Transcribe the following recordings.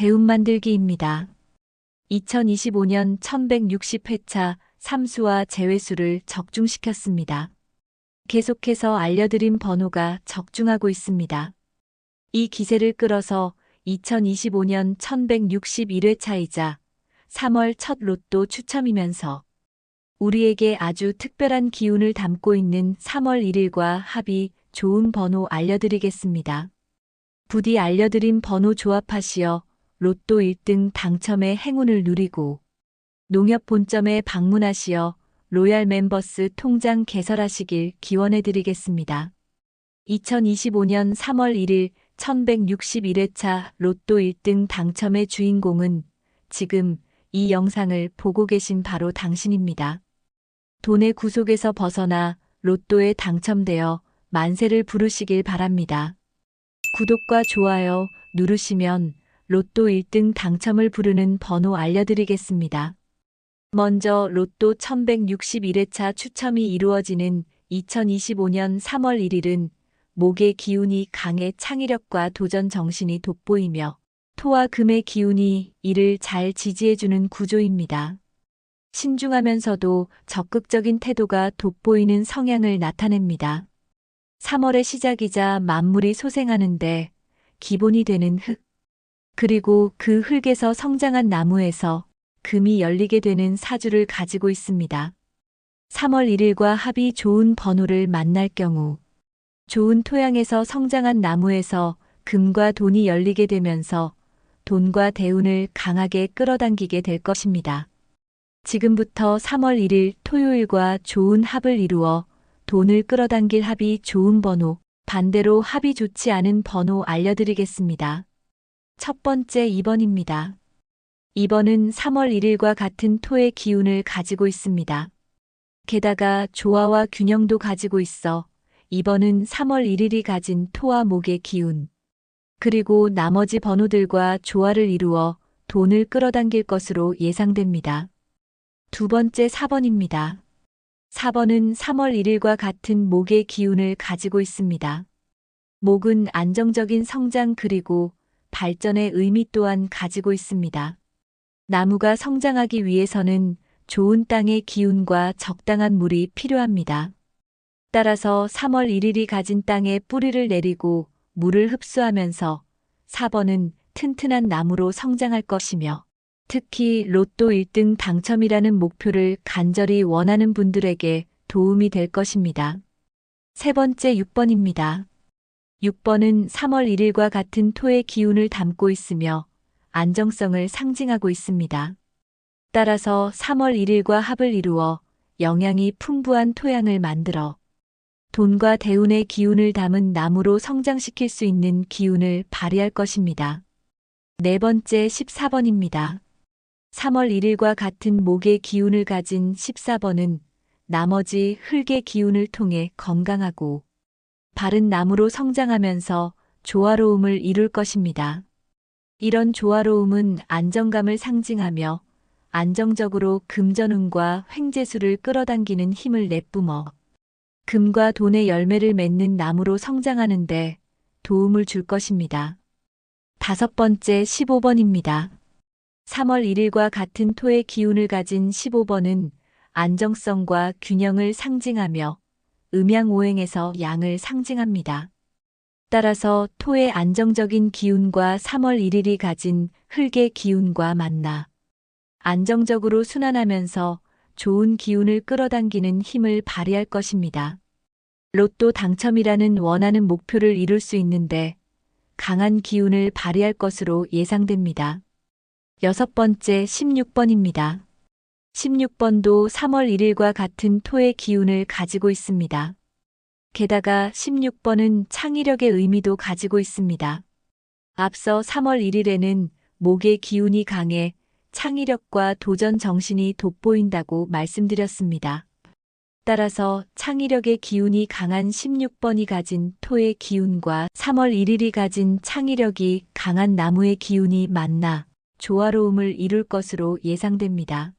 대운 만들기입니다. 2025년 1160회차 삼수와 제외수를 적중시켰습니다. 계속해서 알려드린 번호가 적중하고 있습니다. 이 기세를 끌어서 2025년 1161회차이자 3월 첫 로또 추첨이면서 우리에게 아주 특별한 기운을 담고 있는 3월 1일과 합이 좋은 번호 알려드리겠습니다. 부디 알려드린 번호 조합하시어 로또 1등 당첨의 행운을 누리고 농협 본점에 방문하시어 로얄 멤버스 통장 개설하시길 기원해드리겠습니다. 2025년 3월 1일 1161회차 로또 1등 당첨의 주인공은 지금 이 영상을 보고 계신 바로 당신입니다. 돈의 구속에서 벗어나 로또에 당첨되어 만세를 부르시길 바랍니다. 구독과 좋아요 누르시면 로또 1등 당첨을 부르는 번호 알려드리겠습니다. 먼저 로또 1161회차 추첨이 이루어지는 2025년 3월 1일은 목의 기운이 강해 창의력과 도전 정신이 돋보이며 토와 금의 기운이 이를 잘 지지해주는 구조입니다. 신중하면서도 적극적인 태도가 돋보이는 성향을 나타냅니다. 3월의 시작이자 만물이 소생하는데 기본이 되는 흙, 그리고 그 흙에서 성장한 나무에서 금이 열리게 되는 사주를 가지고 있습니다. 3월 1일과 합이 좋은 번호를 만날 경우 좋은 토양에서 성장한 나무에서 금과 돈이 열리게 되면서 돈과 대운을 강하게 끌어당기게 될 것입니다. 지금부터 3월 1일 토요일과 좋은 합을 이루어 돈을 끌어당길 합이 좋은 번호, 반대로 합이 좋지 않은 번호 알려드리겠습니다. 첫 번째 2번입니다. 2번은 3월 1일과 같은 토의 기운을 가지고 있습니다. 게다가 조화와 균형도 가지고 있어 2번은 3월 1일이 가진 토와 목의 기운, 그리고 나머지 번호들과 조화를 이루어 돈을 끌어당길 것으로 예상됩니다. 두 번째 4번입니다. 4번은 3월 1일과 같은 목의 기운을 가지고 있습니다. 목은 안정적인 성장 그리고 발전의 의미 또한 가지고 있습니다. 나무가 성장하기 위해서는 좋은 땅의 기운과 적당한 물이 필요합니다. 따라서 3월 1일이 가진 땅에 뿌리를 내리고 물을 흡수하면서 4번은 튼튼한 나무로 성장할 것이며 특히 로또 1등 당첨이라는 목표를 간절히 원하는 분들에게 도움이 될 것입니다. 세 번째 6번입니다. 6번은 3월 1일과 같은 토의 기운을 담고 있으며 안정성을 상징하고 있습니다. 따라서 3월 1일과 합을 이루어 영양이 풍부한 토양을 만들어 돈과 대운의 기운을 담은 나무로 성장시킬 수 있는 기운을 발휘할 것입니다. 네 번째 14번입니다. 3월 1일과 같은 목의 기운을 가진 14번은 나머지 흙의 기운을 통해 건강하고 바른 나무로 성장하면서 조화로움을 이룰 것입니다. 이런 조화로움은 안정감을 상징하며 안정적으로 금전운과 횡재수를 끌어당기는 힘을 내뿜어 금과 돈의 열매를 맺는 나무로 성장하는데 도움을 줄 것입니다. 다섯 번째 15번입니다. 3월 1일과 같은 토의 기운을 가진 15번은 안정성과 균형을 상징하며 음양오행에서 양을 상징합니다. 따라서 토의 안정적인 기운과 3월 1일이 가진 흙의 기운과 만나 안정적으로 순환하면서 좋은 기운을 끌어당기는 힘을 발휘할 것입니다. 로또 당첨이라는 원하는 목표를 이룰 수 있는데 강한 기운을 발휘할 것으로 예상됩니다. 여섯 번째 16번입니다. 16번도 3월 1일과 같은 토의 기운을 가지고 있습니다. 게다가 16번은 창의력의 의미도 가지고 있습니다. 앞서 3월 1일에는 목의 기운이 강해 창의력과 도전 정신이 돋보인다고 말씀드렸습니다. 따라서 창의력의 기운이 강한 16번이 가진 토의 기운과 3월 1일이 가진 창의력이 강한 나무의 기운이 만나 조화로움을 이룰 것으로 예상됩니다.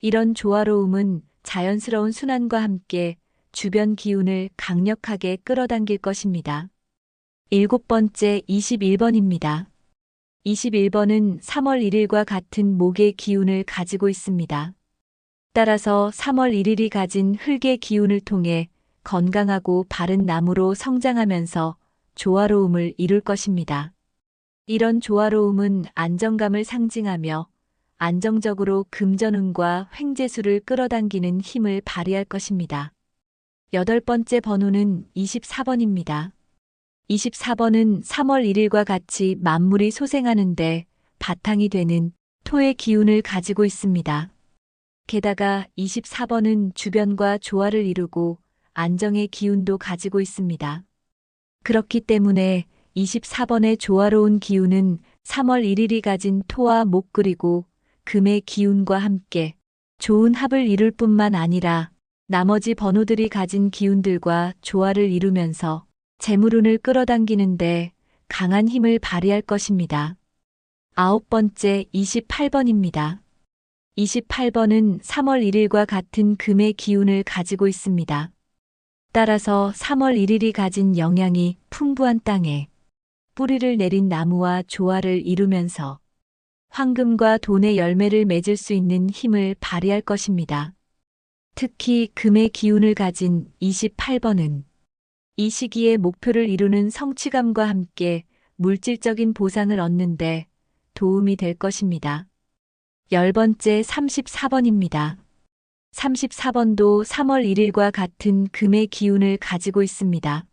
이런 조화로움은 자연스러운 순환과 함께 주변 기운을 강력하게 끌어당길 것입니다. 일곱 번째 21번입니다. 21번은 3월 1일과 같은 목의 기운을 가지고 있습니다. 따라서 3월 1일이 가진 흙의 기운을 통해 건강하고 바른 나무로 성장하면서 조화로움을 이룰 것입니다. 이런 조화로움은 안정감을 상징하며 안정적으로 금전운과 횡재수를 끌어당기는 힘을 발휘할 것입니다. 8번째 번호는 24번입니다. 24번은 3월 1일과 같이 만물이 소생하는데 바탕이 되는 토의 기운을 가지고 있습니다. 게다가 24번은 주변과 조화를 이루고 안정의 기운도 가지고 있습니다. 그렇기 때문에 24번의 조화로운 기운은 3월 1일이 가진 토와 목 그리고 금의 기운과 함께 좋은 합을 이룰 뿐만 아니라 나머지 번호들이 가진 기운들과 조화를 이루면서 재물운을 끌어당기는데 강한 힘을 발휘할 것입니다. 9번째 28번입니다. 28번은 3월 1일과 같은 금의 기운을 가지고 있습니다. 따라서 3월 1일이 가진 영양이 풍부한 땅에 뿌리를 내린 나무와 조화를 이루면서 황금과 돈의 열매를 맺을 수 있는 힘을 발휘할 것입니다. 특히 금의 기운을 가진 28번은 이 시기에 목표를 이루는 성취감과 함께 물질적인 보상을 얻는데 도움이 될 것입니다. 10번째 34번입니다. 34번도 3월 1일과 같은 금의 기운을 가지고 있습니다.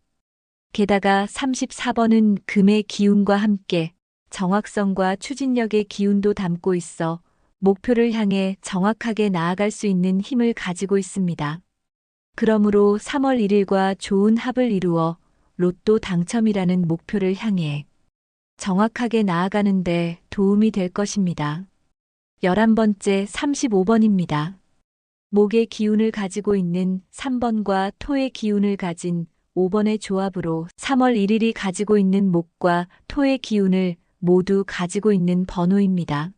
게다가 34번은 금의 기운과 함께 정확성과 추진력의 기운도 담고 있어 목표를 향해 정확하게 나아갈 수 있는 힘을 가지고 있습니다. 그러므로 3월 1일과 좋은 합을 이루어 로또 당첨이라는 목표를 향해 정확하게 나아가는데 도움이 될 것입니다. 11번째 35번입니다. 목의 기운을 가지고 있는 3번과 토의 기운을 가진 5번의 조합으로 3월 1일이 가지고 있는 목과 토의 기운을 모두 가지고 있는 번호입니다.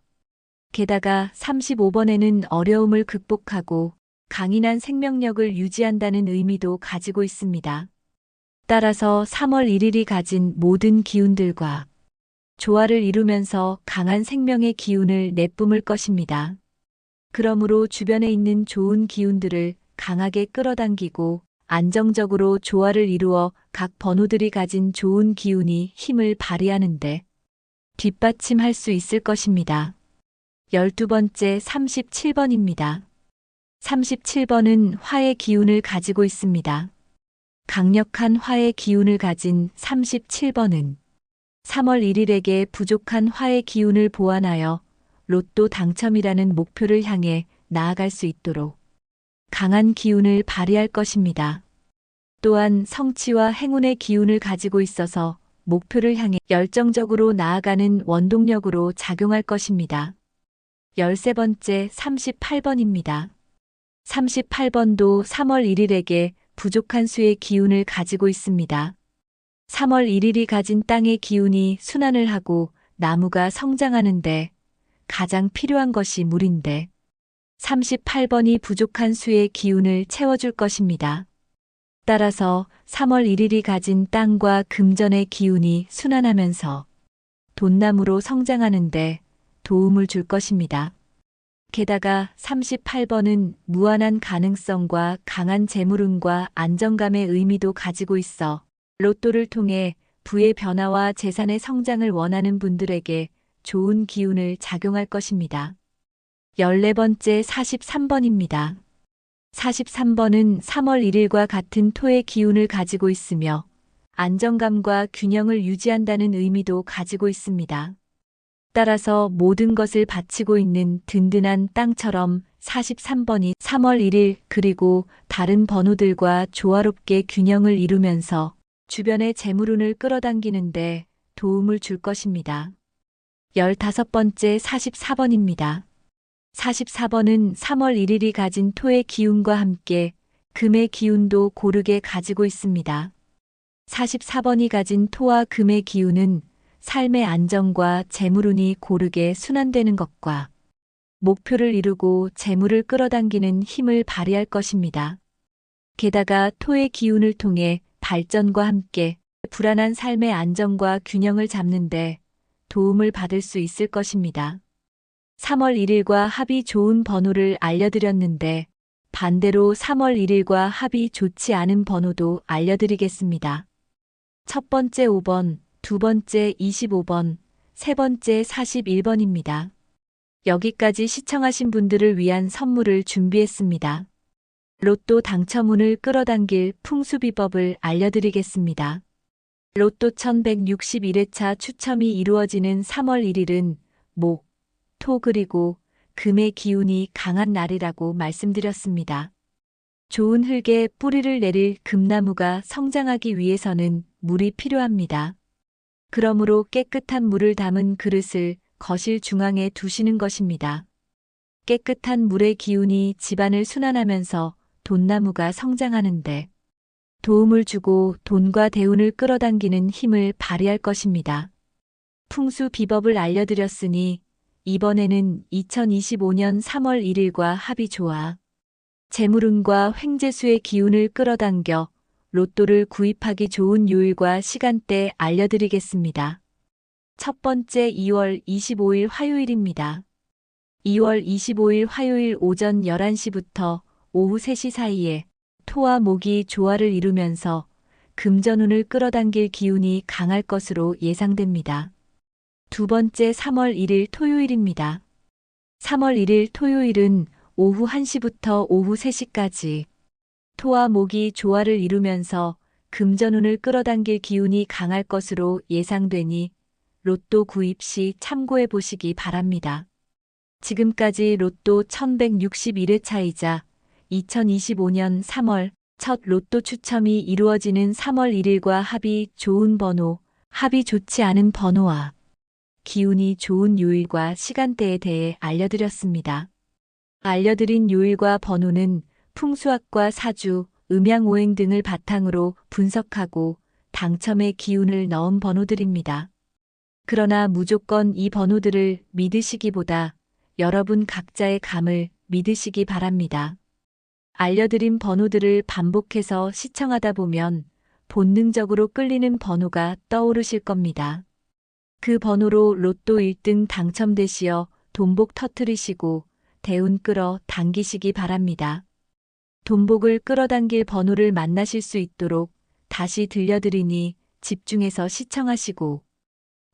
게다가 35번에는 어려움을 극복하고 강인한 생명력을 유지한다는 의미도 가지고 있습니다. 따라서 3월 1일이 가진 모든 기운들과 조화를 이루면서 강한 생명의 기운을 내뿜을 것입니다. 그러므로 주변에 있는 좋은 기운들을 강하게 끌어당기고 안정적으로 조화를 이루어 각 번호들이 가진 좋은 기운이 힘을 발휘하는데 뒷받침할 수 있을 것입니다. 12번째 37번입니다. 37번은 화의 기운을 가지고 있습니다. 강력한 화의 기운을 가진 37번은 3월 1일에게 부족한 화의 기운을 보완하여 로또 당첨이라는 목표를 향해 나아갈 수 있도록 강한 기운을 발휘할 것입니다. 또한 성취와 행운의 기운을 가지고 있어서 목표를 향해 열정적으로 나아가는 원동력으로 작용할 것입니다. 13번째 38번입니다. 38번도 3월 1일에게 부족한 수의 기운을 가지고 있습니다. 3월 1일이 가진 땅의 기운이 순환을 하고 나무가 성장하는데 가장 필요한 것이 물인데 38번이 부족한 수의 기운을 채워줄 것입니다. 따라서 3월 1일이 가진 땅과 금전의 기운이 순환하면서 돈나무로 성장하는데 도움을 줄 것입니다. 게다가 38번은 무한한 가능성과 강한 재물운과 안정감의 의미도 가지고 있어 로또를 통해 부의 변화와 재산의 성장을 원하는 분들에게 좋은 기운을 작용할 것입니다. 14번째 43번입니다. 43번은 3월 1일과 같은 토의 기운을 가지고 있으며 안정감과 균형을 유지한다는 의미도 가지고 있습니다. 따라서 모든 것을 바치고 있는 든든한 땅처럼 43번이 3월 1일 그리고 다른 번호들과 조화롭게 균형을 이루면서 주변의 재물운을 끌어당기는데 도움을 줄 것입니다. 15번째 44번입니다. 44번은 3월 1일이 가진 토의 기운과 함께 금의 기운도 고르게 가지고 있습니다. 44번이 가진 토와 금의 기운은 삶의 안정과 재물운이 고르게 순환되는 것과 목표를 이루고 재물을 끌어당기는 힘을 발휘할 것입니다. 게다가 토의 기운을 통해 발전과 함께 불안한 삶의 안정과 균형을 잡는데 도움을 받을 수 있을 것입니다. 3월 1일과 합이 좋은 번호를 알려드렸는데 반대로 3월 1일과 합이 좋지 않은 번호도 알려드리겠습니다. 첫 번째 5번, 두 번째 25번, 세 번째 41번입니다. 여기까지 시청하신 분들을 위한 선물을 준비했습니다. 로또 당첨운을 끌어당길 풍수비법을 알려드리겠습니다. 로또 1161회차 추첨이 이루어지는 3월 1일은 목, 토 그리고 금의 기운이 강한 날이라고 말씀드렸습니다. 좋은 흙에 뿌리를 내릴 금나무가 성장하기 위해서는 물이 필요합니다. 그러므로 깨끗한 물을 담은 그릇을 거실 중앙에 두시는 것입니다. 깨끗한 물의 기운이 집안을 순환하면서 돈나무가 성장하는데 도움을 주고 돈과 대운을 끌어당기는 힘을 발휘할 것입니다. 풍수 비법을 알려드렸으니 이번에는 2025년 3월 1일과 합이 좋아 재물운과 횡재수의 기운을 끌어당겨 로또를 구입하기 좋은 요일과 시간대 알려드리겠습니다. 첫 번째 2월 25일 화요일입니다. 2월 25일 화요일 오전 11시부터 오후 3시 사이에 토와 목이 조화를 이루면서 금전운을 끌어당길 기운이 강할 것으로 예상됩니다. 두 번째 3월 1일 토요일입니다. 3월 1일 토요일은 오후 1시부터 오후 3시까지 토와 목이 조화를 이루면서 금전운을 끌어당길 기운이 강할 것으로 예상되니 로또 구입 시 참고해 보시기 바랍니다. 지금까지 로또 1161회차이자 2025년 3월 첫 로또 추첨이 이루어지는 3월 1일과 합이 좋은 번호, 합이 좋지 않은 번호와 기운이 좋은 요일과 시간대에 대해 알려드렸습니다. 알려드린 요일과 번호는 풍수학과 사주, 음양오행 등을 바탕으로 분석하고 당첨의 기운을 넣은 번호들입니다. 그러나 무조건 이 번호들을 믿으시기보다 여러분 각자의 감을 믿으시기 바랍니다. 알려드린 번호들을 반복해서 시청하다 보면 본능적으로 끌리는 번호가 떠오르실 겁니다. 그 번호로 로또 1등 당첨되시어 돈복 터뜨리시고 대운 끌어 당기시기 바랍니다. 돈복을 끌어당길 번호를 만나실 수 있도록 다시 들려드리니 집중해서 시청하시고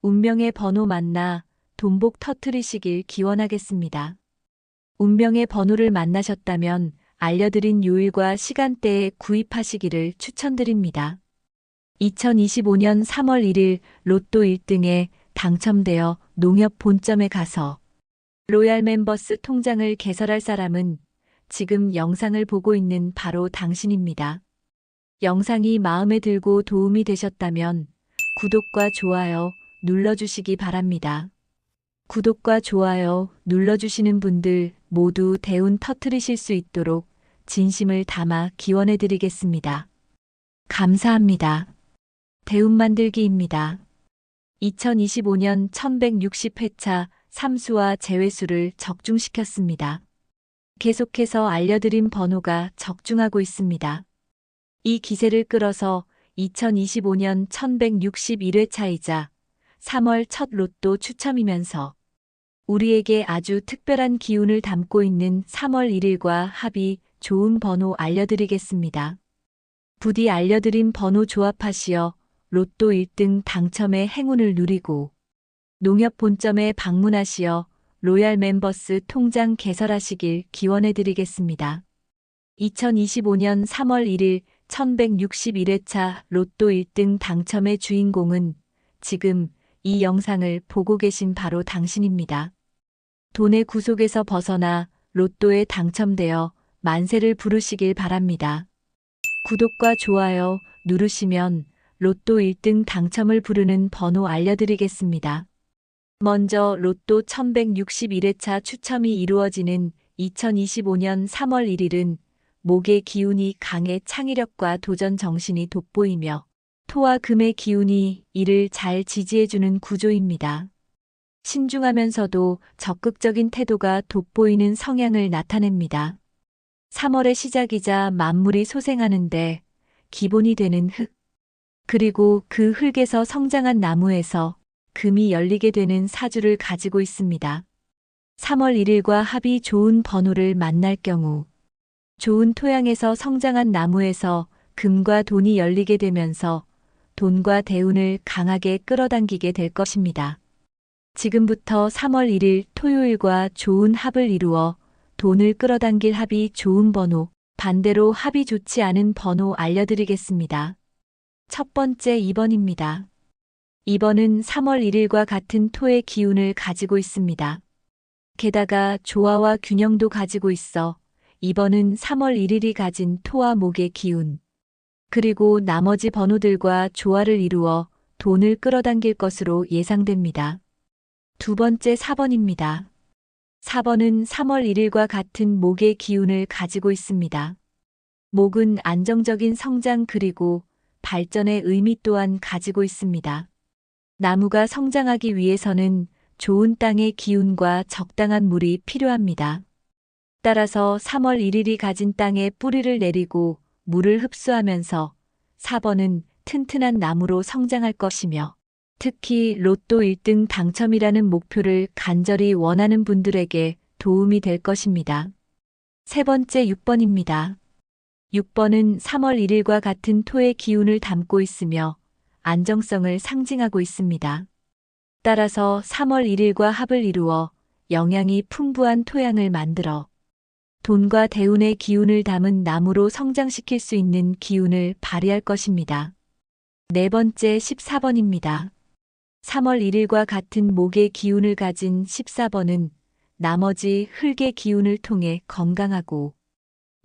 운명의 번호 만나 돈복 터뜨리시길 기원하겠습니다. 운명의 번호를 만나셨다면 알려드린 요일과 시간대에 구입하시기를 추천드립니다. 2025년 3월 1일 로또 1등에 당첨되어 농협 본점에 가서 로얄 멤버스 통장을 개설할 사람은 지금 영상을 보고 있는 바로 당신입니다. 영상이 마음에 들고 도움이 되셨다면 구독과 좋아요 눌러주시기 바랍니다. 구독과 좋아요 눌러주시는 분들 모두 대운 터뜨리실 수 있도록 진심을 담아 기원해드리겠습니다. 감사합니다. 대운 만들기입니다. 2025년 1160회차 삼수와 재회수를 적중시켰습니다. 계속해서 알려드린 번호가 적중하고 있습니다. 이 기세를 끌어서 2025년 1161회차이자 3월 첫 로또 추첨이면서 우리에게 아주 특별한 기운을 담고 있는 3월 1일과 합이 좋은 번호 알려드리겠습니다. 부디 알려드린 번호 조합하시어 로또 1등 당첨의 행운을 누리고 농협 본점에 방문하시어 로얄 멤버스 통장 개설하시길 기원해드리겠습니다. 2025년 3월 1일 1161회차 로또 1등 당첨의 주인공은 지금 이 영상을 보고 계신 바로 당신입니다. 돈의 구속에서 벗어나 로또에 당첨되어 만세를 부르시길 바랍니다. 구독과 좋아요 누르시면 로또 1등 당첨을 부르는 번호 알려드리겠습니다. 먼저 로또 1161회차 추첨이 이루어지는 2025년 3월 1일은 목의 기운이 강해 창의력과 도전 정신이 돋보이며 토와 금의 기운이 이를 잘 지지해주는 구조입니다. 신중하면서도 적극적인 태도가 돋보이는 성향을 나타냅니다. 3월의 시작이자 만물이 소생하는데 기본이 되는 흙, 그리고 그 흙에서 성장한 나무에서 금이 열리게 되는 사주를 가지고 있습니다. 3월 1일과 합이 좋은 번호를 만날 경우 좋은 토양에서 성장한 나무에서 금과 돈이 열리게 되면서 돈과 대운을 강하게 끌어당기게 될 것입니다. 지금부터 3월 1일 토요일과 좋은 합을 이루어 돈을 끌어당길 합이 좋은 번호, 반대로 합이 좋지 않은 번호 알려드리겠습니다. 첫 번째 2번입니다. 2번은 3월 1일과 같은 토의 기운을 가지고 있습니다. 게다가 조화와 균형도 가지고 있어 2번은 3월 1일이 가진 토와 목의 기운, 그리고 나머지 번호들과 조화를 이루어 돈을 끌어당길 것으로 예상됩니다. 두 번째 4번입니다. 4번은 3월 1일과 같은 목의 기운을 가지고 있습니다. 목은 안정적인 성장 그리고 발전의 의미 또한 가지고 있습니다. 나무가 성장하기 위해서는 좋은 땅의 기운과 적당한 물이 필요합니다. 따라서 3월 1일이 가진 땅에 뿌리를 내리고 물을 흡수하면서 4번은 튼튼한 나무로 성장할 것이며 특히 로또 1등 당첨이라는 목표를 간절히 원하는 분들에게 도움이 될 것입니다. 세 번째 6번입니다. 6번은 3월 1일과 같은 토의 기운을 담고 있으며 안정성을 상징하고 있습니다. 따라서 3월 1일과 합을 이루어 영양이 풍부한 토양을 만들어 돈과 대운의 기운을 담은 나무로 성장시킬 수 있는 기운을 발휘할 것입니다. 네 번째 14번입니다. 3월 1일과 같은 목의 기운을 가진 14번은 나머지 흙의 기운을 통해 건강하고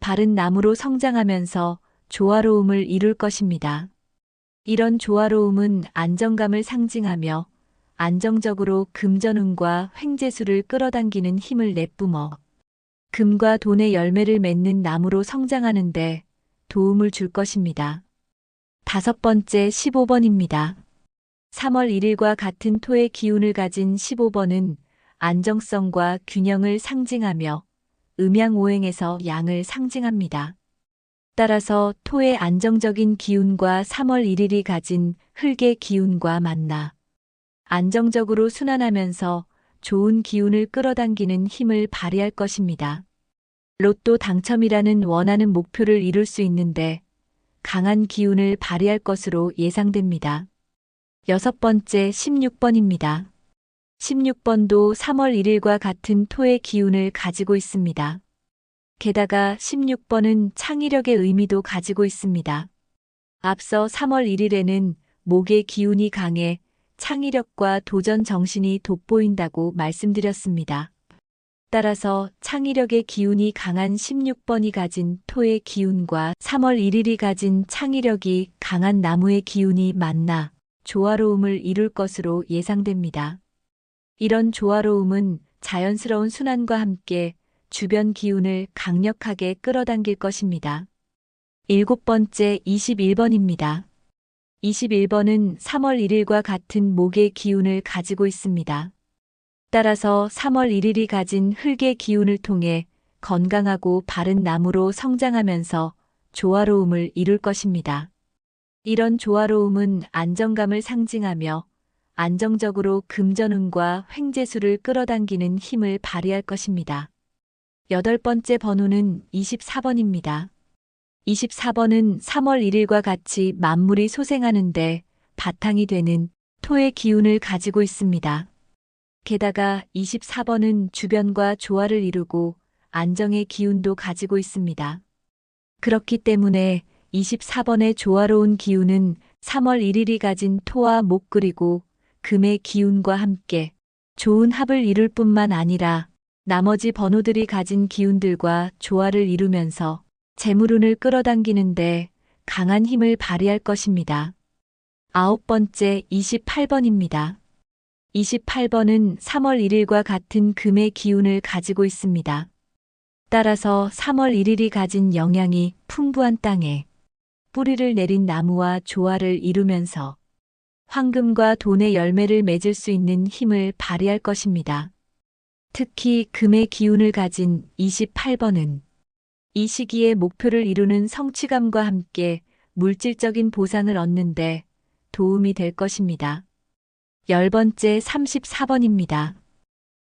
바른 나무로 성장하면서 조화로움을 이룰 것입니다. 이런 조화로움은 안정감을 상징하며 안정적으로 금전운과 횡재수를 끌어당기는 힘을 내뿜어 금과 돈의 열매를 맺는 나무로 성장하는데 도움을 줄 것입니다. 다섯 번째 15번입니다. 3월 1일과 같은 토의 기운을 가진 15번은 안정성과 균형을 상징하며 음양오행에서 양을 상징합니다. 따라서 토의 안정적인 기운과 3월 1일이 가진 흙의 기운과 만나 안정적으로 순환하면서 좋은 기운을 끌어당기는 힘을 발휘할 것입니다. 로또 당첨이라는 원하는 목표를 이룰 수 있는데 강한 기운을 발휘할 것으로 예상됩니다. 여섯 번째 16번입니다. 16번도 3월 1일과 같은 토의 기운을 가지고 있습니다. 게다가 16번은 창의력의 의미도 가지고 있습니다. 앞서 3월 1일에는 목의 기운이 강해 창의력과 도전 정신이 돋보인다고 말씀드렸습니다. 따라서 창의력의 기운이 강한 16번이 가진 토의 기운과 3월 1일이 가진 창의력이 강한 나무의 기운이 만나 조화로움을 이룰 것으로 예상됩니다. 이런 조화로움은 자연스러운 순환과 함께 주변 기운을 강력하게 끌어당길 것입니다. 일곱 번째 21번입니다. 21번은 3월 1일과 같은 목의 기운을 가지고 있습니다. 따라서 3월 1일이 가진 흙의 기운을 통해 건강하고 바른 나무로 성장하면서 조화로움을 이룰 것입니다. 이런 조화로움은 안정감을 상징하며 안정적으로 금전운과 횡재수를 끌어당기는 힘을 발휘할 것입니다. 여덟 번째 번호는 24번입니다. 24번은 3월 1일과 같이 만물이 소생하는데 바탕이 되는 토의 기운을 가지고 있습니다. 게다가 24번은 주변과 조화를 이루고 안정의 기운도 가지고 있습니다. 그렇기 때문에 24번의 조화로운 기운은 3월 1일이 가진 토와 목 그리고 금의 기운과 함께 좋은 합을 이룰 뿐만 아니라 나머지 번호들이 가진 기운들과 조화를 이루면서 재물운을 끌어당기는데 강한 힘을 발휘할 것입니다. 아홉 번째 28번입니다. 28번은 3월 1일과 같은 금의 기운을 가지고 있습니다. 따라서 3월 1일이 가진 영양이 풍부한 땅에 뿌리를 내린 나무와 조화를 이루면서 황금과 돈의 열매를 맺을 수 있는 힘을 발휘할 것입니다. 특히 금의 기운을 가진 28번은 이 시기에 목표를 이루는 성취감과 함께 물질적인 보상을 얻는데 도움이 될 것입니다. 10번째 34번입니다.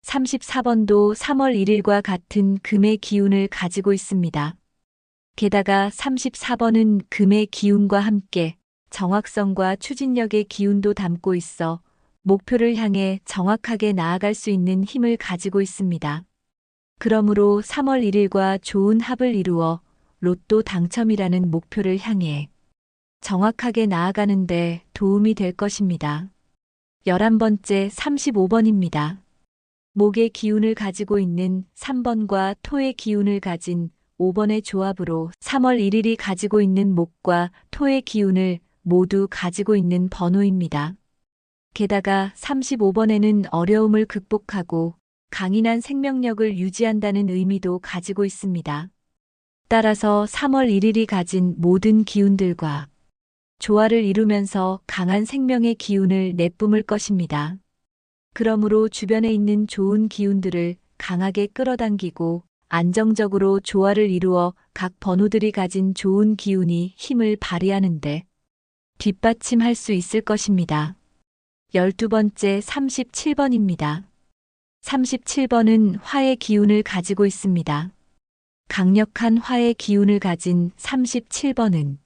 34번도 3월 1일과 같은 금의 기운을 가지고 있습니다. 게다가 34번은 금의 기운과 함께 정확성과 추진력의 기운도 담고 있어 목표를 향해 정확하게 나아갈 수 있는 힘을 가지고 있습니다. 그러므로 3월 1일과 좋은 합을 이루어 로또 당첨이라는 목표를 향해 정확하게 나아가는데 도움이 될 것입니다. 11번째 35번입니다. 목의 기운을 가지고 있는 3번과 토의 기운을 가진 5번의 조합으로 3월 1일이 가지고 있는 목과 토의 기운을 모두 가지고 있는 번호입니다. 게다가 35번에는 어려움을 극복하고 강인한 생명력을 유지한다는 의미도 가지고 있습니다. 따라서 3월 1일이 가진 모든 기운들과 조화를 이루면서 강한 생명의 기운을 내뿜을 것입니다. 그러므로 주변에 있는 좋은 기운들을 강하게 끌어당기고 안정적으로 조화를 이루어 각 번호들이 가진 좋은 기운이 힘을 발휘하는데 뒷받침할 수 있을 것입니다. 12번째 37번입니다. 37번은 화의 기운을 가지고 있습니다. 강력한 화의 기운을 가진 37번은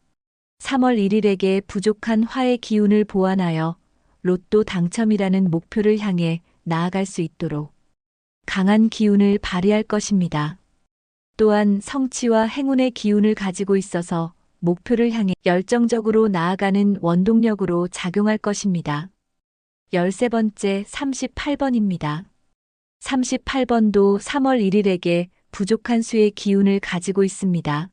3월 1일에게 부족한 화의 기운을 보완하여 로또 당첨이라는 목표를 향해 나아갈 수 있도록 강한 기운을 발휘할 것입니다. 또한 성취와 행운의 기운을 가지고 있어서 목표를 향해 열정적으로 나아가는 원동력으로 작용할 것입니다. 13번째 38번입니다. 38번도 3월 1일에게 부족한 수의 기운을 가지고 있습니다.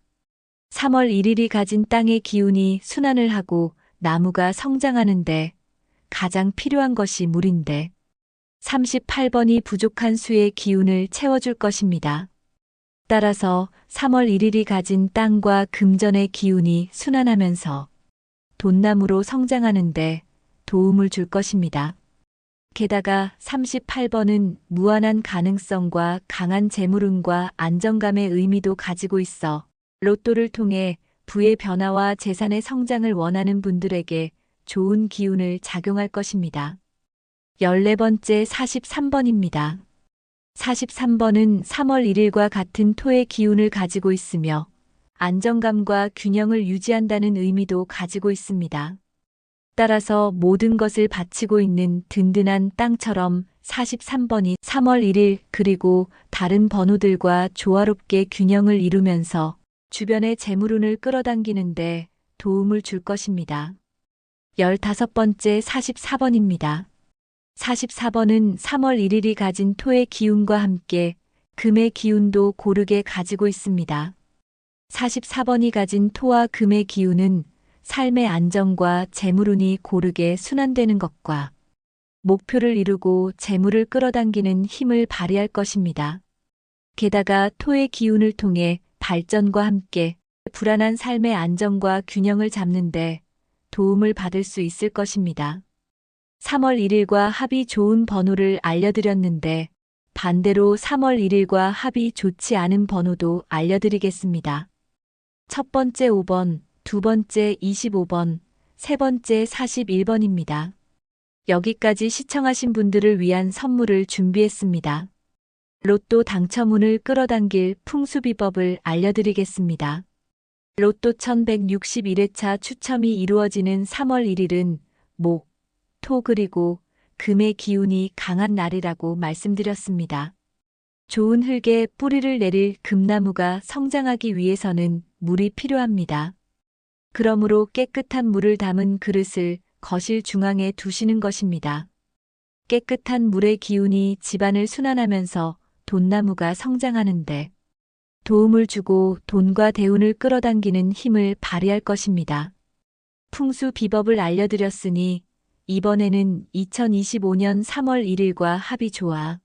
3월 1일이 가진 땅의 기운이 순환을 하고 나무가 성장하는데 가장 필요한 것이 물인데 38번이 부족한 수의 기운을 채워줄 것입니다. 따라서 3월 1일이 가진 땅과 금전의 기운이 순환하면서 돈나무로 성장하는데 도움을 줄 것입니다. 게다가 38번은 무한한 가능성과 강한 재물운과 안정감의 의미도 가지고 있어 로또를 통해 부의 변화와 재산의 성장을 원하는 분들에게 좋은 기운을 작용할 것입니다. 14번째 43번입니다. 43번은 3월 1일과 같은 토의 기운을 가지고 있으며 안정감과 균형을 유지한다는 의미도 가지고 있습니다. 따라서 모든 것을 바치고 있는 든든한 땅처럼 43번이 3월 1일 그리고 다른 번호들과 조화롭게 균형을 이루면서 주변의 재물운을 끌어당기는데 도움을 줄 것입니다. 15번째 44번입니다. 44번은 3월 1일이 가진 토의 기운과 함께 금의 기운도 고르게 가지고 있습니다. 44번이 가진 토와 금의 기운은 삶의 안정과 재물운이 고르게 순환되는 것과 목표를 이루고 재물을 끌어당기는 힘을 발휘할 것입니다. 게다가 토의 기운을 통해 발전과 함께 불안한 삶의 안정과 균형을 잡는데 도움을 받을 수 있을 것입니다. 3월 1일과 합이 좋은 번호를 알려드렸는데 반대로 3월 1일과 합이 좋지 않은 번호도 알려드리겠습니다. 첫 번째 5번, 두 번째 25번, 세 번째 41번입니다. 여기까지 시청하신 분들을 위한 선물을 준비했습니다. 로또 당첨운을 끌어당길 풍수비법을 알려드리겠습니다. 로또 1161회차 추첨이 이루어지는 3월 1일은 목, 토 그리고 금의 기운이 강한 날이라고 말씀드렸습니다. 좋은 흙에 뿌리를 내릴 금나무가 성장하기 위해서는 물이 필요합니다. 그러므로 깨끗한 물을 담은 그릇을 거실 중앙에 두시는 것입니다. 깨끗한 물의 기운이 집안을 순환하면서 돈나무가 성장하는데 도움을 주고 돈과 대운을 끌어당기는 힘을 발휘할 것입니다. 풍수 비법을 알려드렸으니 이번에는 2025년 3월 1일과 합이 좋아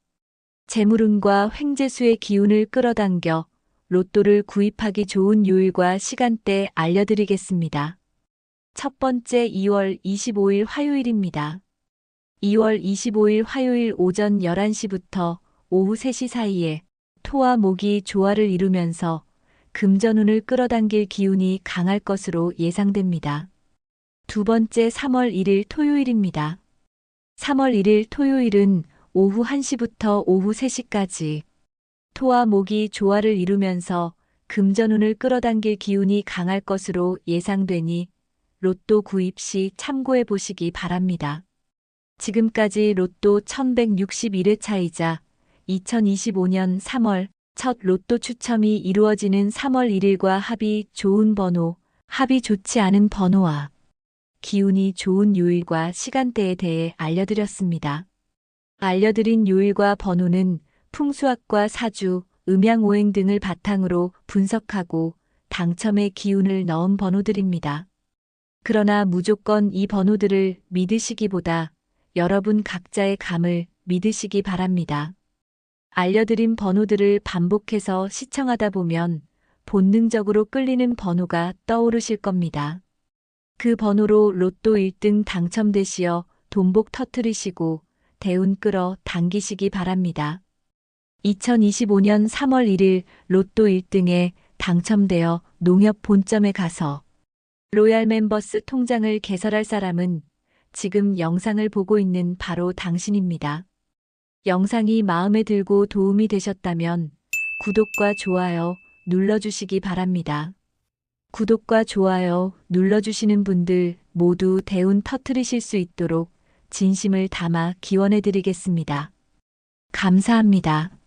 재물운과 횡재수의 기운을 끌어당겨 로또를 구입하기 좋은 요일과 시간대 알려드리겠습니다. 첫 번째 2월 25일 화요일입니다. 2월 25일 화요일 오전 11시부터 오후 3시 사이에 토와 목이 조화를 이루면서 금전운을 끌어당길 기운이 강할 것으로 예상됩니다. 두 번째 3월 1일 토요일입니다. 3월 1일 토요일은 오후 1시부터 오후 3시까지 토와 목이 조화를 이루면서 금전운을 끌어당길 기운이 강할 것으로 예상되니 로또 구입 시 참고해 보시기 바랍니다. 지금까지 로또 1161회차이자 2025년 3월 첫 로또 추첨이 이루어지는 3월 1일과 합이 좋은 번호, 합이 좋지 않은 번호와 기운이 좋은 요일과 시간대에 대해 알려드렸습니다. 알려드린 요일과 번호는 풍수학과 사주, 음양오행 등을 바탕으로 분석하고 당첨의 기운을 넣은 번호들입니다. 그러나 무조건 이 번호들을 믿으시기보다 여러분 각자의 감을 믿으시기 바랍니다. 알려드린 번호들을 반복해서 시청하다 보면 본능적으로 끌리는 번호가 떠오르실 겁니다. 그 번호로 로또 1등 당첨되시어 돈복 터트리시고 대운 끌어 당기시기 바랍니다. 2025년 3월 1일 로또 1등에 당첨되어 농협 본점에 가서 로얄 멤버스 통장을 개설할 사람은 지금 영상을 보고 있는 바로 당신입니다. 영상이 마음에 들고 도움이 되셨다면 구독과 좋아요 눌러주시기 바랍니다. 구독과 좋아요 눌러주시는 분들 모두 대운 터트리실 수 있도록 진심을 담아 기원해 드리겠습니다. 감사합니다.